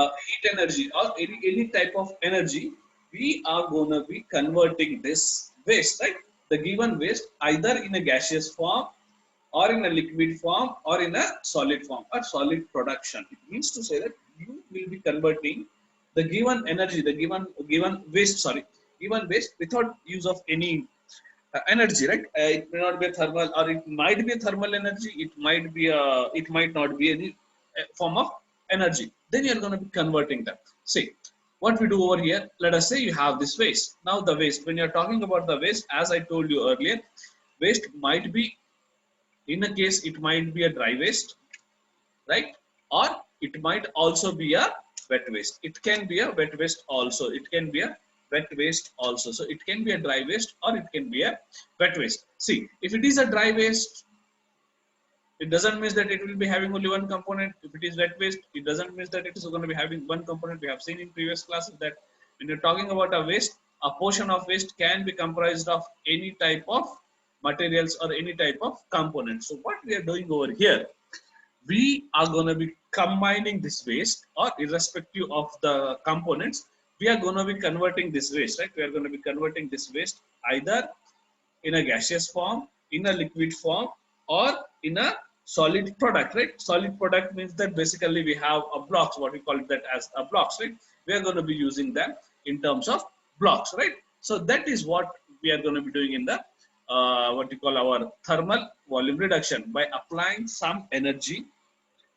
heat energy or any type of energy, we are going to be converting this waste, right? The given waste either in a gaseous form or in a liquid form or in a solid form or solid production. It means to say that you will be converting the given energy, the given waste, given waste without use of any energy, right? It may not be a thermal, or it might be a thermal energy. It might not be any form of energy. Then you are going to be converting them. See what we do over here. Let us say you have this waste. Now the waste. When you are talking about the waste, as I told you earlier, waste might be, in a case, it might be a dry waste, right? Or it might also be a wet waste. It can be a wet waste also. It can be a wet waste also. So it can be a dry waste or it can be a wet waste. See, if it is a dry waste, it doesn't mean that it will be having only one component. If it is wet waste, it doesn't mean that it is going to be having one component. We have seen in previous classes that when you're talking about a waste, a portion of waste can be comprised of any type of materials or any type of components. So what we are doing over here, we are going to be combining this waste, or irrespective of the components, we are going to be converting this waste, right? We are going to be converting this waste either in a gaseous form, in a liquid form, or in a solid product, right? Solid product means that basically we have a blocks, what we call that as a blocks, right? We are going to be using them in terms of blocks, right? So that is what we are going to be doing in the what we call our thermal volume reduction, by applying some energy.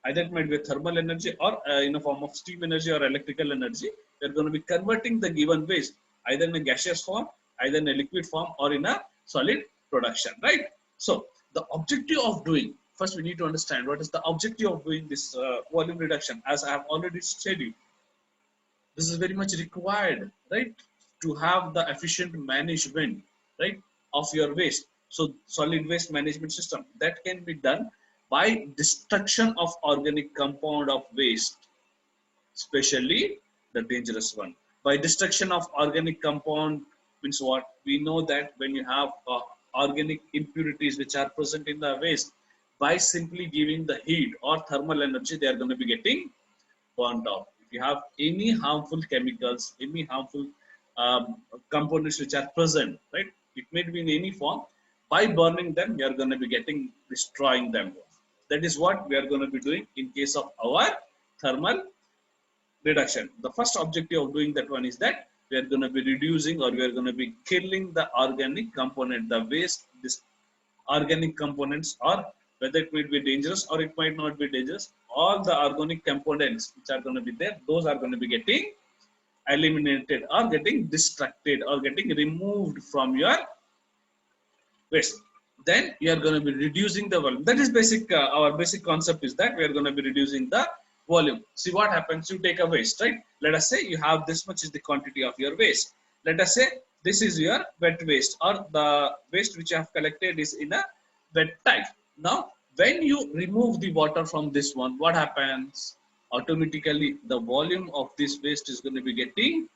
Either it might be thermal energy or in a form of steam energy or electrical energy. We're going to be converting the given waste either in a gaseous form, either in a liquid form, or in a solid production, right? So the objective of doing, first we need to understand what is the objective of doing this volume reduction. As I have already said you, this is very much required, right, to have the efficient management, right, of your waste. So solid waste management system that can be done by destruction of organic compound of waste, especially the dangerous one. By destruction of organic compound means what? We know that when you have organic impurities which are present in the waste, by simply giving the heat or thermal energy, they are going to be getting burnt off. If you have any harmful chemicals, any harmful components which are present, right? It may be in any form. By burning them, we are going to be destroying them. That is what we are going to be doing in case of our thermal reduction. The first objective of doing that one is that we are going to be reducing, or we are going to be killing the organic component, the waste, this organic components, or whether it might be dangerous or it might not be dangerous. All the organic components which are going to be there, those are going to be getting eliminated or getting distracted or getting removed from your waste. Then you are going to be reducing the volume. That is basic. Our basic concept is that we are going to be reducing the volume. See what happens. You take a waste, right? Let us say you have this much is the quantity of your waste. Let us say this is your wet waste, or the waste which you have collected is in a wet type. Now, when you remove the water from this one, what happens? Automatically, the volume of this waste is going to be getting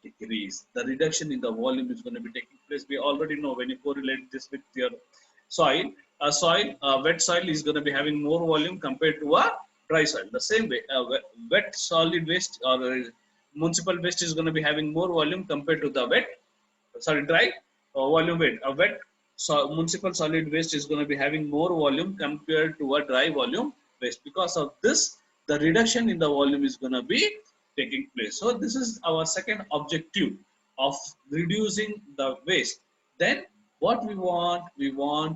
decrease. The reduction in the volume is going to be taking place. We already know when you correlate this with your soil, wet soil is going to be having more volume compared to a dry soil. The same way, wet solid waste or municipal waste is going to be having more volume compared to the dry volume weight. A wet municipal solid waste is going to be having more volume compared to a dry volume waste. Because of this, the reduction in the volume is going to be taking place. So this is our second objective of reducing the waste. Then what we want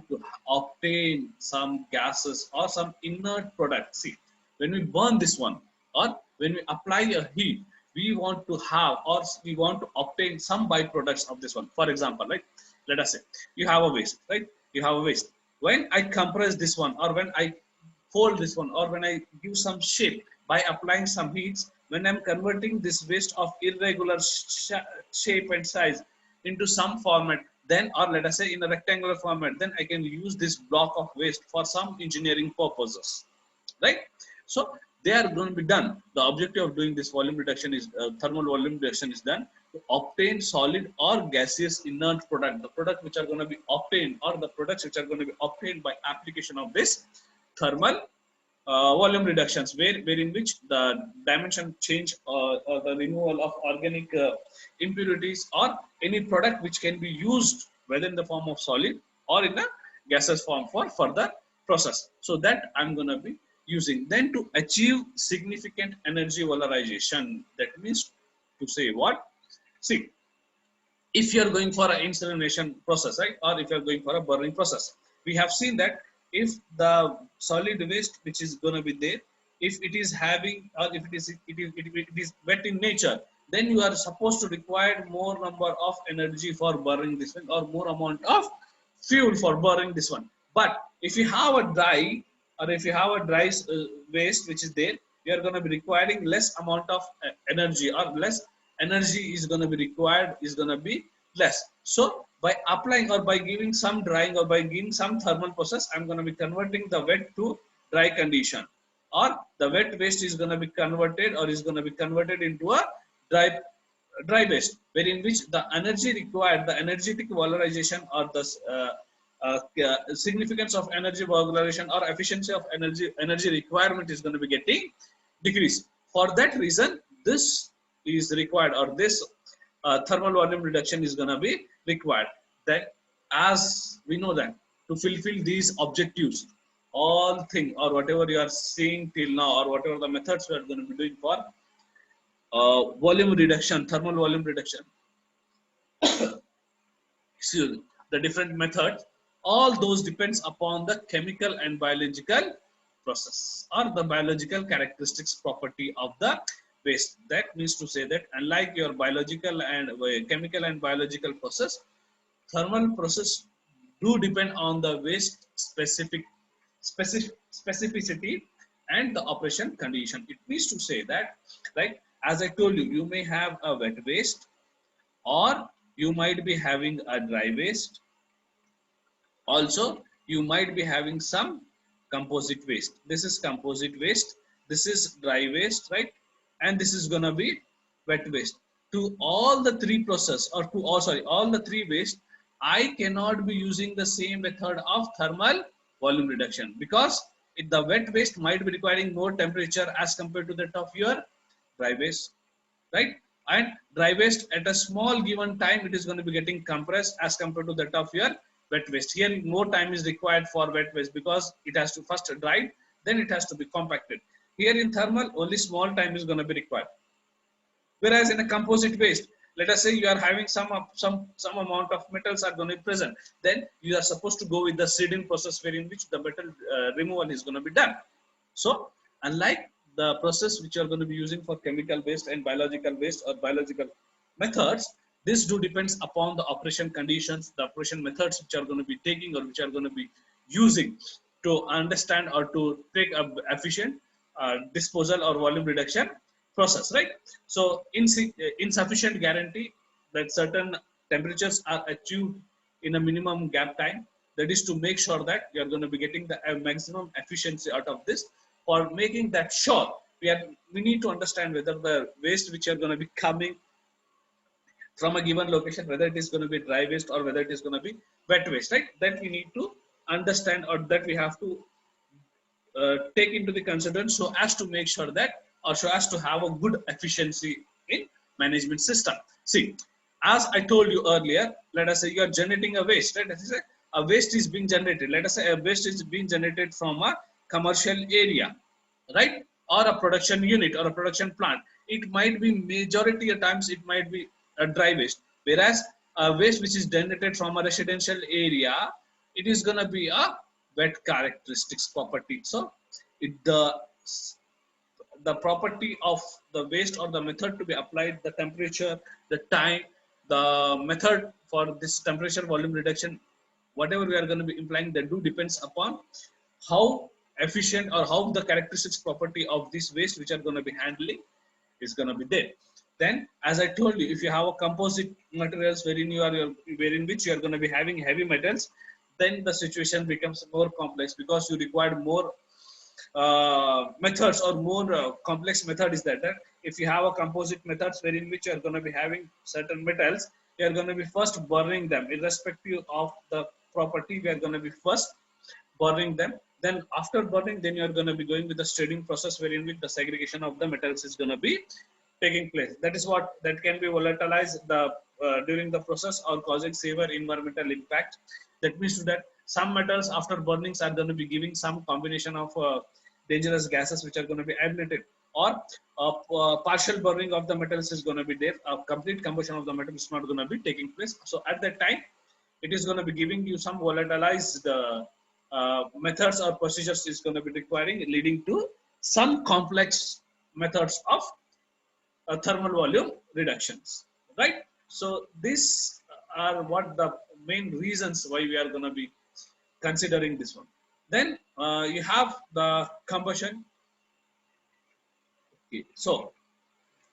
to obtain some gases or some inert products. See, when we burn this one, or when we apply a heat, we want to have, or we want to obtain some byproducts of this one. For example, like let us say you have a waste, right? You have a waste. When I compress this one, or when I fold this one, or when I give some shape by applying some heats, when I'm converting this waste of irregular shape and size into some format, then, or let us say in a rectangular format, then I can use this block of waste for some engineering purposes, right? So they are going to be done. The objective of doing this volume reduction is thermal volume reduction is done to obtain solid or gaseous inert product, the product which are going to be obtained, or the products which are going to be obtained by application of this thermal volume reductions, wherein which the dimension change or the removal of organic impurities or any product which can be used whether in the form of solid or in a gaseous form for further process. So that I'm going to be using. Then to achieve significant energy valorization, that means to say what? See, if you are going for an incineration process, right, or if you are going for a burning process, we have seen that if the solid waste which is going to be there, if it is having or if it is wet in nature, then you are supposed to require more number of energy for burning this one or more amount of fuel for burning this one. But if you have a dry or if you have a dry waste which is there, you are going to be requiring less amount of energy, or less energy is going to be required, is going to be less. So by applying or by giving some drying or by giving some thermal process, I'm going to be converting the wet to dry condition, or the wet waste is going to be converted or is going to be converted into a dry waste, wherein which the energy required, the energetic valorization or the significance of energy valorization or efficiency of energy requirement is going to be getting decreased. For that reason, this is required, or this thermal volume reduction is going to be required. Then, as we know that to fulfill these objectives, all thing or whatever you are seeing till now, or whatever the methods we are going to be doing for volume reduction, thermal volume reduction, excuse me, the different methods, all those depends upon the chemical and biological process or the biological characteristics property of the waste. That means to say that unlike your biological and chemical and biological process, thermal process do depend on the waste specificity and the operation condition. It means to say that, like as I told you, you may have a wet waste or you might be having a dry waste. Also, you might be having some composite waste. This is composite waste. This is dry waste, right? And this is gonna be wet waste. To all the three process, or to all the three waste, I cannot be using the same method of thermal volume reduction, because the wet waste might be requiring more temperature as compared to that of your dry waste, right? And dry waste at a small given time, it is going to be getting compressed as compared to that of your wet waste. Here more time is required for wet waste because it has to first dry, then it has to be compacted. Here in thermal, only small time is going to be required. Whereas in a composite waste, let us say you are having some amount of metals are going to be present, then you are supposed to go with the seeding process, wherein which the metal removal is going to be done. So unlike the process which you are going to be using for chemical waste and biological waste or biological methods, this do depends upon the operation conditions, the operation methods which are going to be taking or which are going to be using to understand or to take a efficient disposal or volume reduction process, right? So insufficient guarantee that certain temperatures are achieved in a minimum gap time, that is to make sure that you are going to be getting the maximum efficiency out of this. For making that sure, we need to understand whether the waste which are going to be coming from a given location, whether it is going to be dry waste or whether it is going to be wet waste, right? That we need to understand, or that we have to take into the consideration, so as to make sure that, or so as to have a good efficiency in management system. See, as I told you earlier, let us say you are generating a waste, right? Let us say a waste is being generated. Let us say a waste is being generated from a commercial area, right? Or a production unit or a production plant. It might be majority of times it might be a dry waste, whereas a waste which is generated from a residential area, it is going to be a wet characteristics property. So the property of the waste or the method to be applied, the temperature, the time, the method for this temperature volume reduction, whatever we are going to be implying, that do depends upon how efficient or how the characteristics property of this waste which are going to be handling is going to be there. Then, as I told you, if you have a composite materials wherein which you are going to be having heavy metals, then the situation becomes more complex, because you require more methods or more complex method is that if you have a composite methods wherein which you are going to be having certain metals, you are going to be first burning them irrespective of the property. We are going to be first burning them, Then after burning, then you are going to be going with the shredding process, wherein which the segregation of the metals is going to be taking place. That is what that can be volatilized the during the process or causing severe environmental impact. That means that some metals after burnings are going to be giving some combination of dangerous gases which are going to be emitted, or partial burning of the metals is going to be there. A complete combustion of the metal is not going to be taking place. So at that time, it is going to be giving you some volatilized methods or procedures is going to be requiring, leading to some complex methods of thermal volume reductions, right? So these are what the main reasons why we are going to be considering this one. Then you have the combustion. Okay. So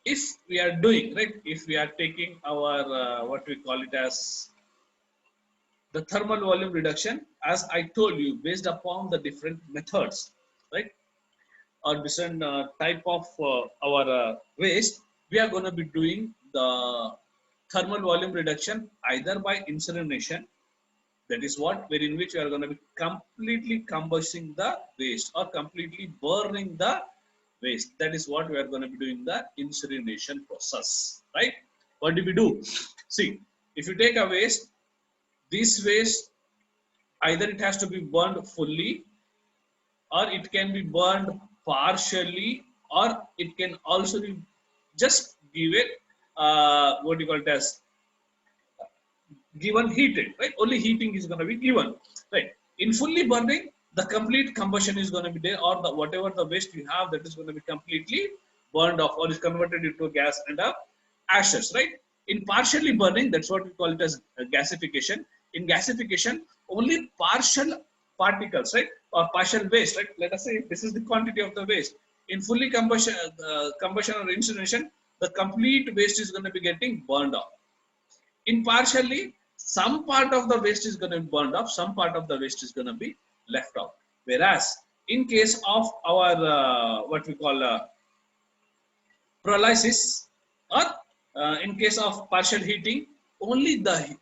if we are doing, right, if we are taking our what we call it as the thermal volume reduction, as I told you, based upon the different methods, right, or different type of our waste, we are going to be doing the thermal volume reduction either by incineration. That is what, wherein which we are going to be completely combusting the waste or completely burning the waste. That is what we are going to be doing the incineration process, right? What do we do? See, if you take a waste, this waste either it has to be burned fully, or it can be burned partially, or it can also be just give it what do you call it as given heated, right? Only heating is going to be given, right? In fully burning, the complete combustion is going to be there, or the whatever the waste you have, that is going to be completely burned off or is converted into gas and ashes, right? In partially burning, that's what we call it as gasification. In gasification, only partial particles, right, or partial waste, right? Let us say this is the quantity of the waste. In fully combustion or incineration, the complete waste is going to be getting burned off. In partially, some part of the waste is going to be burned off, some part of the waste is going to be left out. Whereas in case of our what we call pyrolysis, or in case of partial heating, only the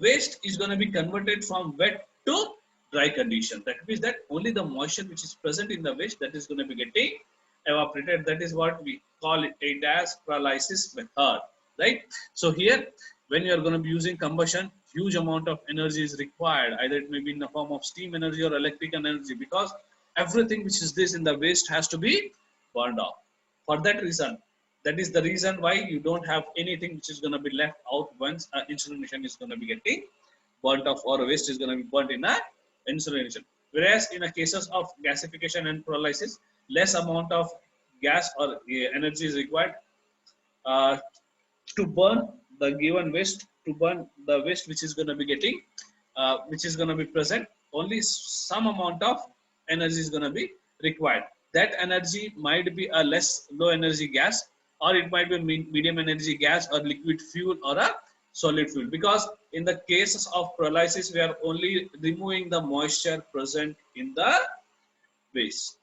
waste is going to be converted from wet to dry condition. That means that only the moisture which is present in the waste, that is going to be getting evaporated. That is what we call it as pyrolysis method, right? So here, when you are going to be using combustion, huge amount of energy is required. Either it may be in the form of steam energy or electric energy, because everything which is this in the waste has to be burned off. For that reason, that is the reason why you don't have anything which is going to be left out once incineration is going to be getting burnt off, or waste is going to be burnt in a incineration. Whereas in a cases of gasification and pyrolysis, less amount of gas or energy is required to burn the given waste, to burn the waste which is going to be getting, which is going to be present. Only some amount of energy is going to be required. That energy might be a less low energy gas, or it might be medium energy gas, or liquid fuel, or a solid fuel. Because in the cases of pyrolysis, we are only removing the moisture present in the waste,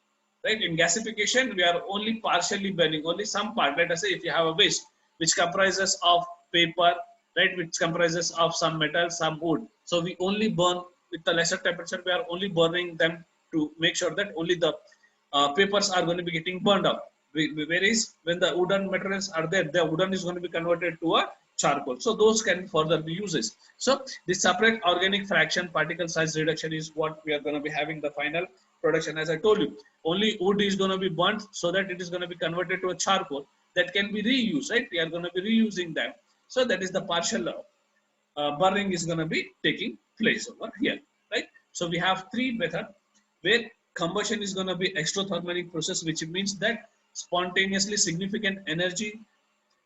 right? In gasification, we are only partially burning, only some part. Let us say if you have a waste which comprises of paper, right, which comprises of some metal, some wood, so we only burn with the lesser temperature. We are only burning them to make sure that only the papers are going to be getting burned up. Whereas when the wooden materials are there, the wooden is going to be converted to a charcoal. So those can further be uses. So the separate organic fraction particle size reduction is what we are going to be having the final production. As I told you, only wood is going to be burnt so that it is going to be converted to a charcoal that can be reused, right? We are going to be reusing them. So that is the partial burning is going to be taking place over here, right? So we have three methods where combustion is going to be exothermic process, which means that spontaneously significant energy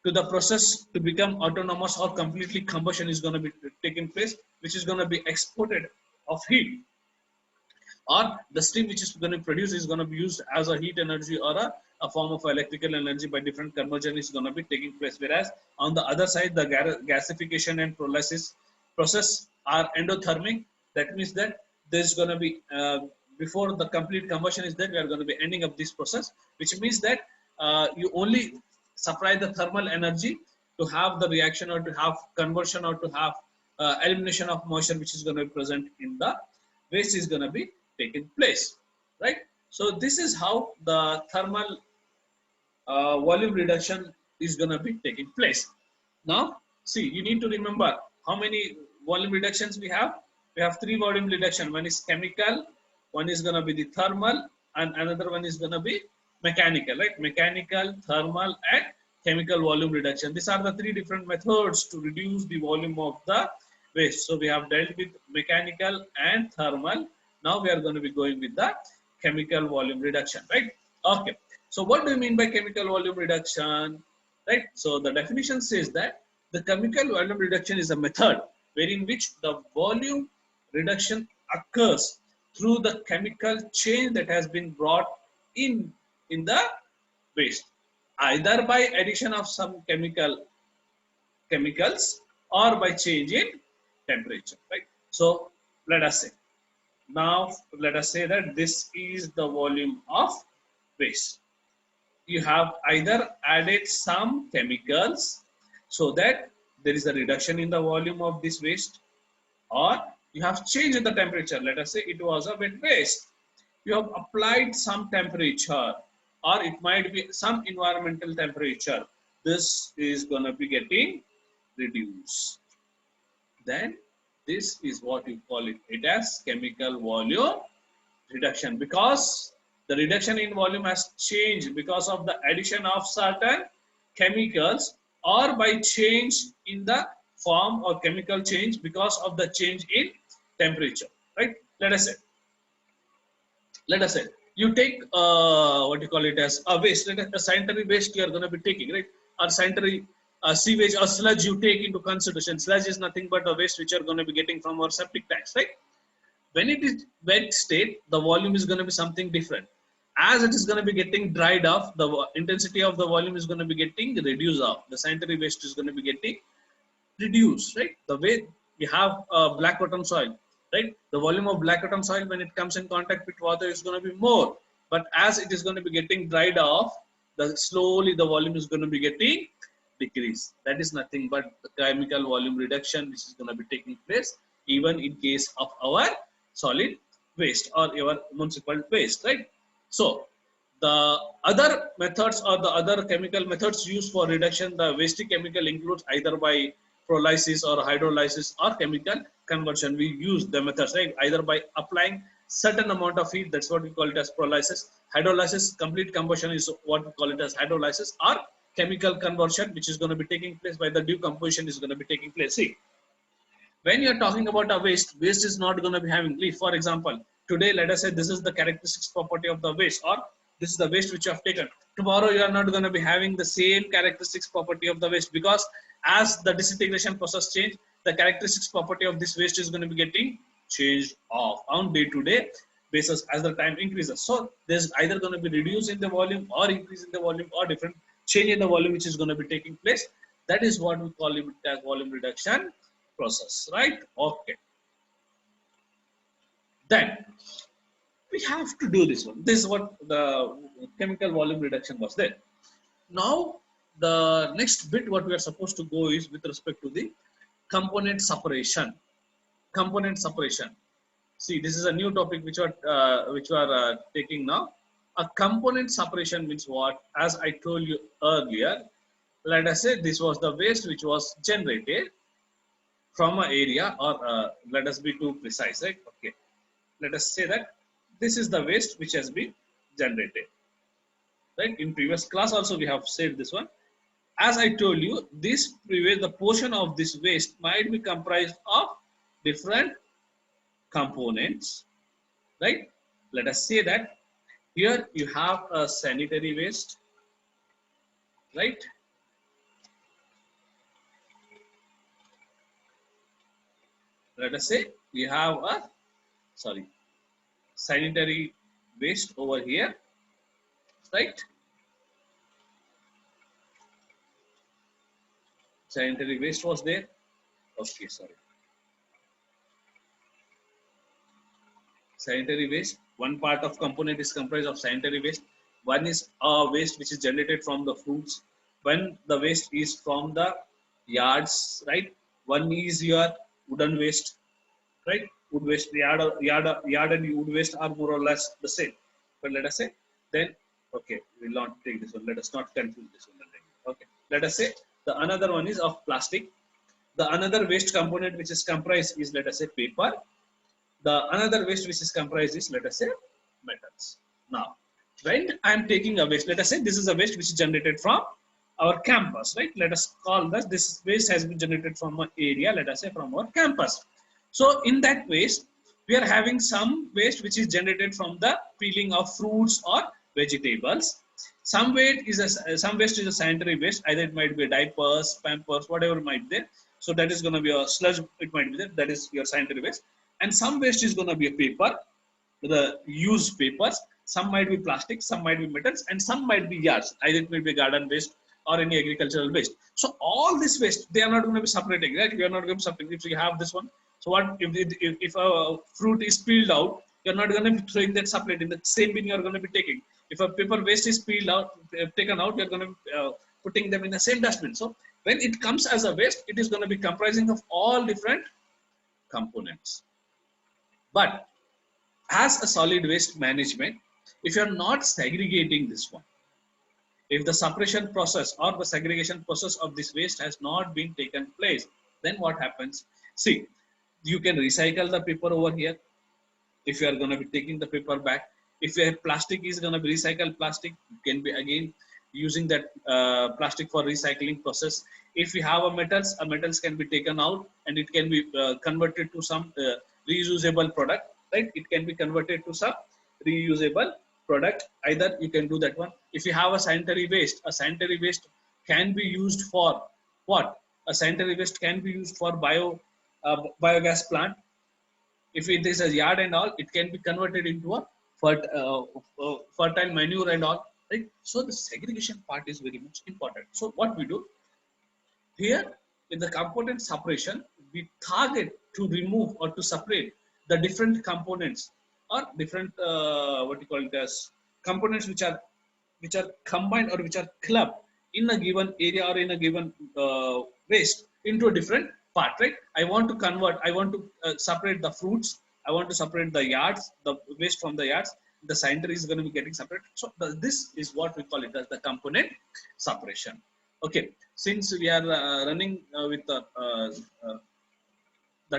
to the process to become autonomous or completely combustion is going to be taking place, which is going to be exported of heat, or the steam which is going to produce is going to be used as a heat energy, or a form of electrical energy by different conversion is going to be taking place. Whereas on the other side, the gasification and pyrolysis process are endothermic. That means that there's going to be before the complete combustion is there, we are going to be ending up this process, which means that you only supply the thermal energy to have the reaction, or to have conversion, or to have elimination of moisture which is going to be present in the waste is going to be taken place, right? So this is how the thermal volume reduction is going to be taking place. Now, see, you need to remember how many volume reductions we have. We have three volume reduction. One is chemical, one is going to be the thermal, and another one is going to be mechanical, right? Mechanical, thermal, and chemical volume reduction. These are the three different methods to reduce the volume of the waste. So we have dealt with mechanical and thermal. Now we are going to be going with the chemical volume reduction, right? Okay. So what do you mean by chemical volume reduction? Right? So the definition says that the chemical volume reduction is a method wherein which the volume reduction occurs through the chemical change that has been brought in the waste, either by addition of some chemicals or by change in temperature. Right? So let us say now let us say that this is the volume of waste. You have either added some chemicals so that there is a reduction in the volume of this waste, or you have changed the temperature. Let us say it was a wet waste. You have applied some temperature, or it might be some environmental temperature. This is going to be getting reduced. Then this is what you call it as chemical volume reduction, because the reduction in volume has changed because of the addition of certain chemicals, or by change in the form or chemical change because of the change in temperature, right? Let us say you take what you call it as a waste, a sanitary waste you are going to be taking, right? Or sanitary sewage or sludge you take into consideration. Sludge is nothing but a waste which you are going to be getting from our septic tanks, right? When it is wet state, the volume is going to be something different. As it is going to be getting dried off, the intensity of the volume is going to be getting reduced off. The sanitary waste is going to be getting reduced, right? The way we have black bottom soil, right? The volume of black bottom soil when it comes in contact with water is going to be more, but as it is going to be getting dried off, slowly the volume is going to be getting decreased. That is nothing but the chemical volume reduction which is going to be taking place even in case of our solid waste or our municipal waste, right? So the other methods or the other chemical methods used for reduction the waste chemical includes either by pyrolysis or hydrolysis or chemical conversion. We use the methods, right? Either by applying certain amount of heat, that's what we call it as pyrolysis. Hydrolysis, complete combustion, is what we call it as hydrolysis, or chemical conversion, which is going to be taking place by the decomposition is going to be taking place. See, when you're talking about a waste is not going to be having leaf. For example, today let us say this is the characteristics property of the waste, or this is the waste which you have taken. Tomorrow you are not going to be having the same characteristics property of the waste, because as the disintegration process change, the characteristics property of this waste is going to be getting changed off on day-to-day basis as the time increases. So there's either going to be reduce in the volume or increase in the volume or different change in the volume which is going to be taking place. That is what we call it as volume reduction process, right? Okay. Then we have to do this one. This is what the chemical volume reduction was there. Now the next bit what we are supposed to go is with respect to the component separation. Component separation. See, this is a new topic which we are taking now. A component separation means what? As I told you earlier, let us say this was the waste which was generated from an area, or let us be too precise, right? Okay, let us say that this is the waste which has been generated, right? In previous class also we have said this one. As I told you, the portion of this waste might be comprised of different components, right? Let us say that here you have a sanitary waste, right? Let us say we have a sanitary waste over here, right? Sanitary waste was there. Okay, sorry. Sanitary waste, one part of component is comprised of sanitary waste. One is waste which is generated from the fruits. When the waste is from the yards, right? One is your wooden waste, right? wood waste, yard and wood waste are more or less the same. But let us say, then, okay, we will not take this one. Let us not confuse this one. Okay, let us say the another one is of plastic. The another waste component which is comprised is, let us say, paper. The another waste which is comprised is, let us say, metals. Now, when I am taking a waste, let us say this is a waste which is generated from our campus, right? Let us call this waste has been generated from an area, let us say from our campus. So in that waste, we are having some waste which is generated from the peeling of fruits or vegetables. Some waste is a sanitary waste, either it might be diapers, pampers, whatever might be there. So that is going to be a sludge, it might be there, that is your sanitary waste. And some waste is going to be a paper, the used papers. Some might be plastic, some might be metals, and some might be yards, either it might be garden waste or any agricultural waste. So all this waste, they are not going to be separating, right? We are not going to separate. If you have this one, so what if a fruit is peeled out, you're not going to be throwing that separate in the same bin you're going to be taking. If a paper waste is peeled out, taken out, you're going to be putting them in the same dustbin. So when it comes as a waste, it is going to be comprising of all different components. But as a solid waste management, if you're not segregating this one, if the separation process or the segregation process of this waste has not been taken place, then what happens? See, you can recycle the paper over here. If you are going to be taking the paper back, if your plastic is going to be recycled plastic, you can be again using that plastic for recycling process. If you have a metals can be taken out and it can be converted to some reusable product, right? It can be converted to some reusable product. Either you can do that one. If you have a sanitary waste can be used for what? A sanitary waste can be used for biogas plant. If it is a yard and all, it can be converted into a fertile manure and all, right? So the segregation part is very much important. So what we do here in the component separation, we target to remove or to separate the different components or different what you call it as components which are combined or which are clubbed in a given area or in a given waste into a different part, right? I want to separate the fruits, I want to separate the yards, the waste from the yards, the sanitary is going to be getting separated. So this is what we call it as the component separation. Okay, since we are running with the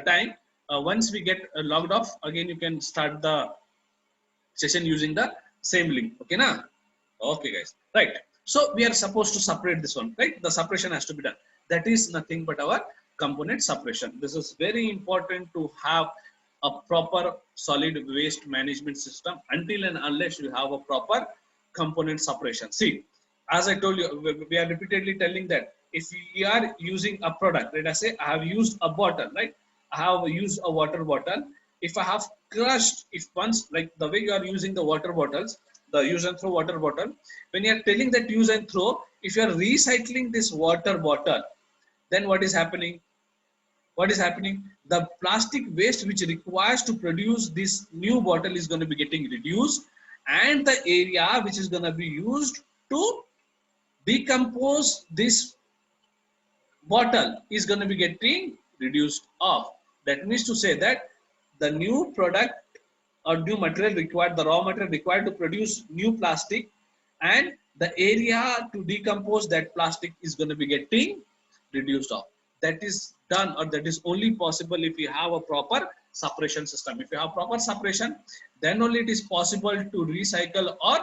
time, once we get logged off, again you can start the session using the same link. Okay, na? Okay, guys. Right. So we are supposed to separate this one, right? The separation has to be done. That is nothing but our component separation. This is very important to have a proper solid waste management system until and unless you have a proper component separation. See, as I told you, we are repeatedly telling that if we are using a product, let us say I have used a bottle, right? I have used a water bottle. If I have crushed, if once, like the way you are using the water bottles, the use and throw water bottle, when you are telling that use and throw, if you are recycling this water bottle, then what is happening? What is happening? The plastic waste which requires to produce this new bottle is going to be getting reduced, and the area which is going to be used to decompose this bottle is going to be getting reduced off. That means to say that the new product or new material required, the raw material required to produce new plastic, and the area to decompose that plastic is going to be getting reduced off. That is done, or that is only possible if you have a proper separation system. If you have proper separation, then only it is possible to recycle or